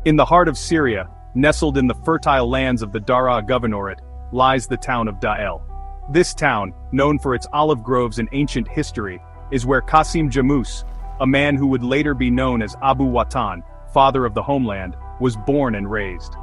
In the heart of Syria, nestled in the fertile lands of the Daraa Governorate, lies the town of Dael. This town, known for its olive groves and ancient history, is where Qasim Jamoos, a man who would later be known as Abu Watan, father of the homeland, was born and raised.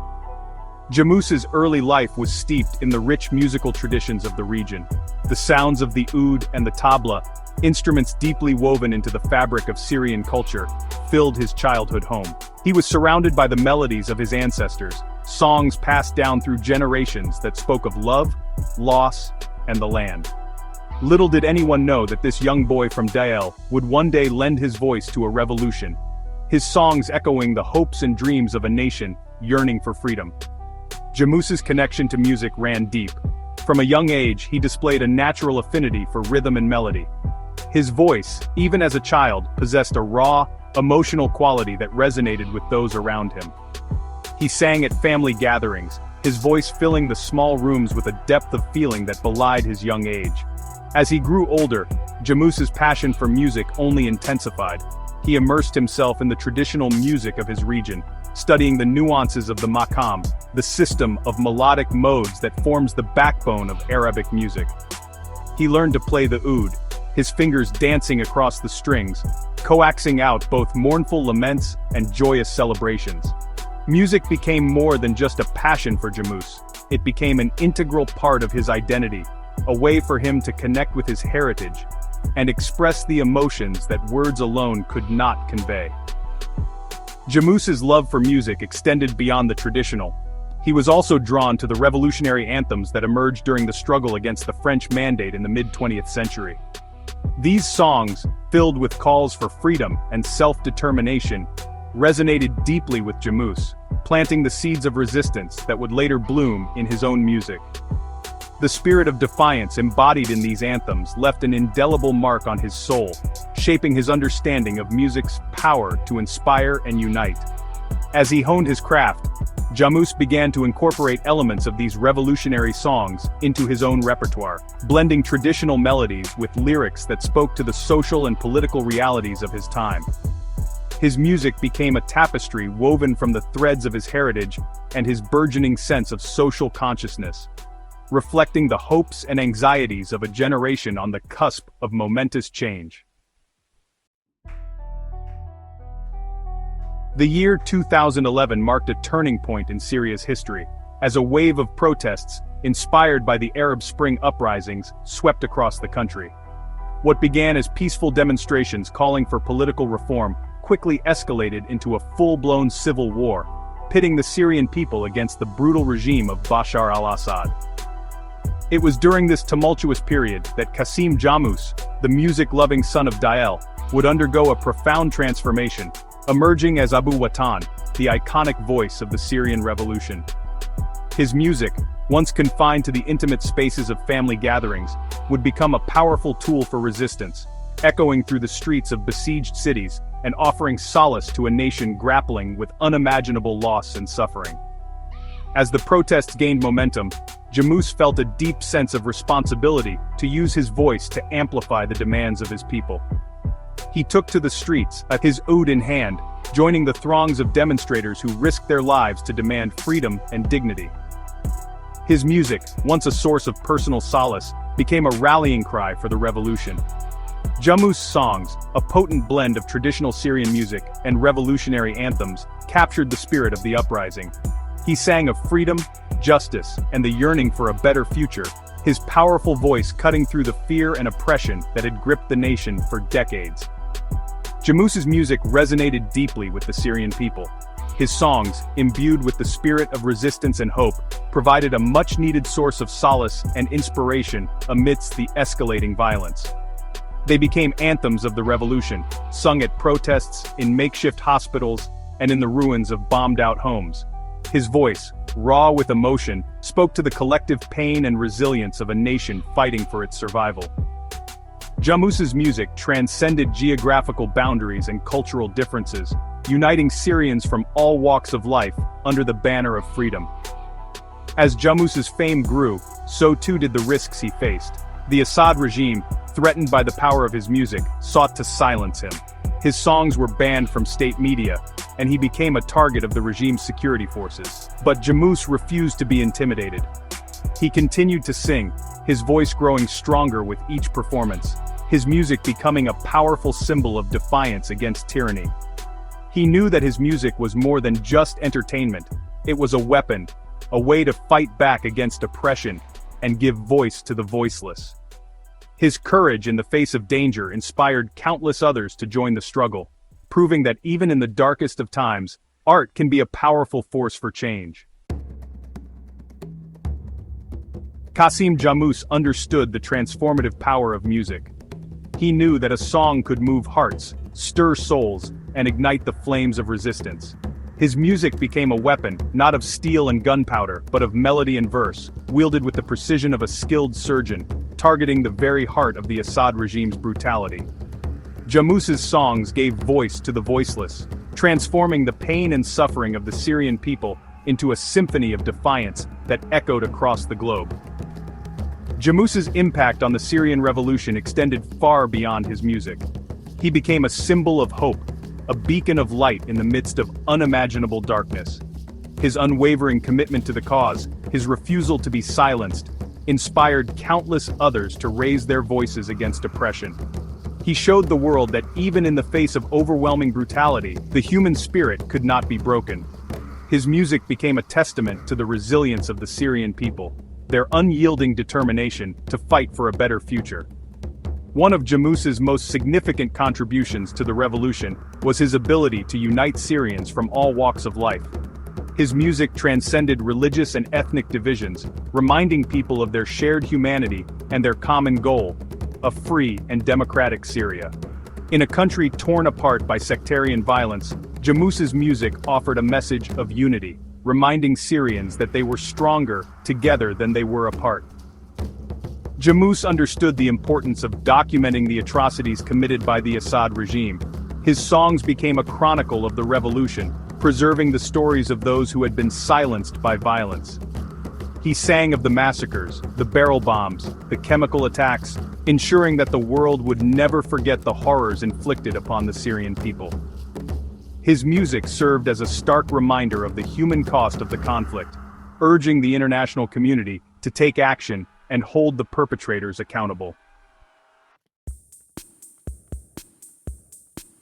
Jamoos's early life was steeped in the rich musical traditions of the region. The sounds of the oud and the tabla, instruments deeply woven into the fabric of Syrian culture, filled his childhood home. He was surrounded by the melodies of his ancestors, songs passed down through generations that spoke of love, loss, and the land. Little did anyone know that this young boy from Dael would one day lend his voice to a revolution, his songs echoing the hopes and dreams of a nation yearning for freedom. Jamoos's connection to music ran deep. From a young age, he displayed a natural affinity for rhythm and melody. His voice, even as a child, possessed a raw, emotional quality that resonated with those around him. He sang at family gatherings, his voice filling the small rooms with a depth of feeling that belied his young age. As he grew older, Jamoos's passion for music only intensified. He immersed himself in the traditional music of his region, studying the nuances of the maqam, the system of melodic modes that forms the backbone of Arabic music. He learned to play the oud, his fingers dancing across the strings, coaxing out both mournful laments and joyous celebrations. Music became more than just a passion for Jamoos. It became an integral part of his identity, a way for him to connect with his heritage and express the emotions that words alone could not convey. Jamoos's love for music extended beyond the traditional. He was also drawn to the revolutionary anthems that emerged during the struggle against the French Mandate in the mid-20th century. These songs, filled with calls for freedom and self-determination, resonated deeply with Jamoos, planting the seeds of resistance that would later bloom in his own music. The spirit of defiance embodied in these anthems left an indelible mark on his soul, shaping his understanding of music's power to inspire and unite. As he honed his craft, Jamoos began to incorporate elements of these revolutionary songs into his own repertoire, blending traditional melodies with lyrics that spoke to the social and political realities of his time. His music became a tapestry woven from the threads of his heritage and his burgeoning sense of social consciousness, reflecting the hopes and anxieties of a generation on the cusp of momentous change. The year 2011 marked a turning point in Syria's history, as a wave of protests, inspired by the Arab Spring uprisings, swept across the country. What began as peaceful demonstrations calling for political reform quickly escalated into a full-blown civil war, pitting the Syrian people against the brutal regime of Bashar al-Assad. It was during this tumultuous period that Qasim Jamoos, the music-loving son of Dael, would undergo a profound transformation, emerging as Abu Watan, the iconic voice of the Syrian revolution. His music, once confined to the intimate spaces of family gatherings, would become a powerful tool for resistance, echoing through the streets of besieged cities and offering solace to a nation grappling with unimaginable loss and suffering. As the protests gained momentum, Jamoos felt a deep sense of responsibility to use his voice to amplify the demands of his people. He took to the streets, his oud in hand, joining the throngs of demonstrators who risked their lives to demand freedom and dignity. His music, once a source of personal solace, became a rallying cry for the revolution. Jamoos' songs, a potent blend of traditional Syrian music and revolutionary anthems, captured the spirit of the uprising. He sang of freedom, justice, and the yearning for a better future, his powerful voice cutting through the fear and oppression that had gripped the nation for decades. Jamoos's music resonated deeply with the Syrian people. His songs, imbued with the spirit of resistance and hope, provided a much-needed source of solace and inspiration amidst the escalating violence. They became anthems of the revolution, sung at protests, in makeshift hospitals, and in the ruins of bombed-out homes. His voice, raw with emotion, spoke to the collective pain and resilience of a nation fighting for its survival. Jamoos's music transcended geographical boundaries and cultural differences, uniting Syrians from all walks of life under the banner of freedom. As Jamoos's fame grew, so too did the risks he faced. The Assad regime, threatened by the power of his music, sought to silence him. His songs were banned from state media, and he became a target of the regime's security forces. But Jamoos refused to be intimidated. He continued to sing, his voice growing stronger with each performance, his music becoming a powerful symbol of defiance against tyranny. He knew that his music was more than just entertainment, it was a weapon, a way to fight back against oppression and give voice to the voiceless. His courage in the face of danger inspired countless others to join the struggle, proving that even in the darkest of times, art can be a powerful force for change. Qasim Jamoos understood the transformative power of music. He knew that a song could move hearts, stir souls, and ignite the flames of resistance. His music became a weapon, not of steel and gunpowder, but of melody and verse, wielded with the precision of a skilled surgeon, targeting the very heart of the Assad regime's brutality. Jamoos's songs gave voice to the voiceless, transforming the pain and suffering of the Syrian people into a symphony of defiance that echoed across the globe. Jamoos's impact on the Syrian revolution extended far beyond his music. He became a symbol of hope, a beacon of light in the midst of unimaginable darkness. His unwavering commitment to the cause, his refusal to be silenced, inspired countless others to raise their voices against oppression. He showed the world that even in the face of overwhelming brutality, the human spirit could not be broken. His music became a testament to the resilience of the Syrian people, their unyielding determination to fight for a better future. One of Jamoos's most significant contributions to the revolution was his ability to unite Syrians from all walks of life. His music transcended religious and ethnic divisions, reminding people of their shared humanity and their common goal, a free and democratic Syria. In a country torn apart by sectarian violence, Jamoos's music offered a message of unity, reminding Syrians that they were stronger together than they were apart. Jamoos understood the importance of documenting the atrocities committed by the Assad regime. His songs became a chronicle of the revolution, preserving the stories of those who had been silenced by violence. He sang of the massacres, the barrel bombs, the chemical attacks, ensuring that the world would never forget the horrors inflicted upon the Syrian people. His music served as a stark reminder of the human cost of the conflict, urging the international community to take action and hold the perpetrators accountable.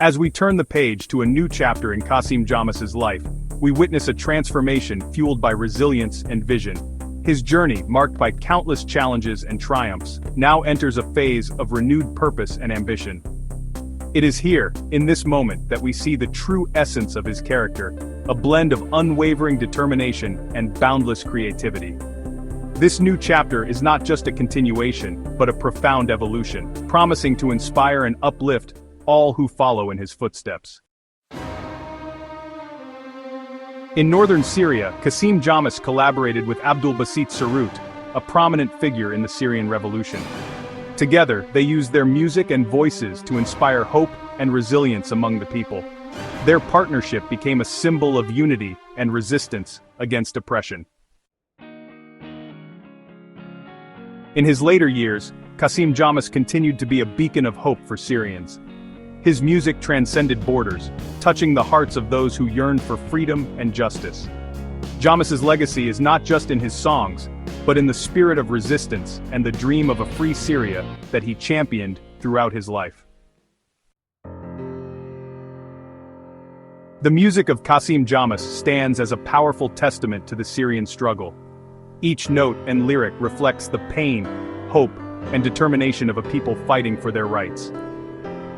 As we turn the page to a new chapter in Qasim Jamoos's life, we witness a transformation fueled by resilience and vision. His journey, marked by countless challenges and triumphs, now enters a phase of renewed purpose and ambition. It is here, in this moment, that we see the true essence of his character, a blend of unwavering determination and boundless creativity. This new chapter is not just a continuation, but a profound evolution, promising to inspire and uplift all who follow in his footsteps. In northern Syria, Qasim Jamoos collaborated with Abdulbasit Sarout, a prominent figure in the Syrian revolution. Together, they used their music and voices to inspire hope and resilience among the people. Their partnership became a symbol of unity and resistance against oppression. In his later years, Qasim Jamoos continued to be a beacon of hope for Syrians. His music transcended borders, touching the hearts of those who yearned for freedom and justice. Jamoos's legacy is not just in his songs, but in the spirit of resistance and the dream of a free Syria that he championed throughout his life. The music of Qasim Jamoos stands as a powerful testament to the Syrian struggle. Each note and lyric reflects the pain, hope, and determination of a people fighting for their rights.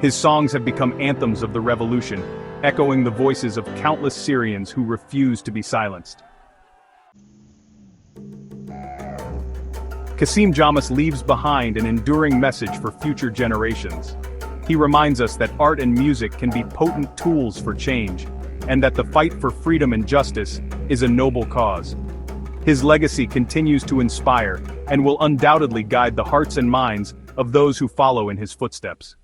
His songs have become anthems of the revolution, echoing the voices of countless Syrians who refuse to be silenced. Qasim Jamoos leaves behind an enduring message for future generations. He reminds us that art and music can be potent tools for change, and that the fight for freedom and justice is a noble cause. His legacy continues to inspire, and will undoubtedly guide the hearts and minds of those who follow in his footsteps.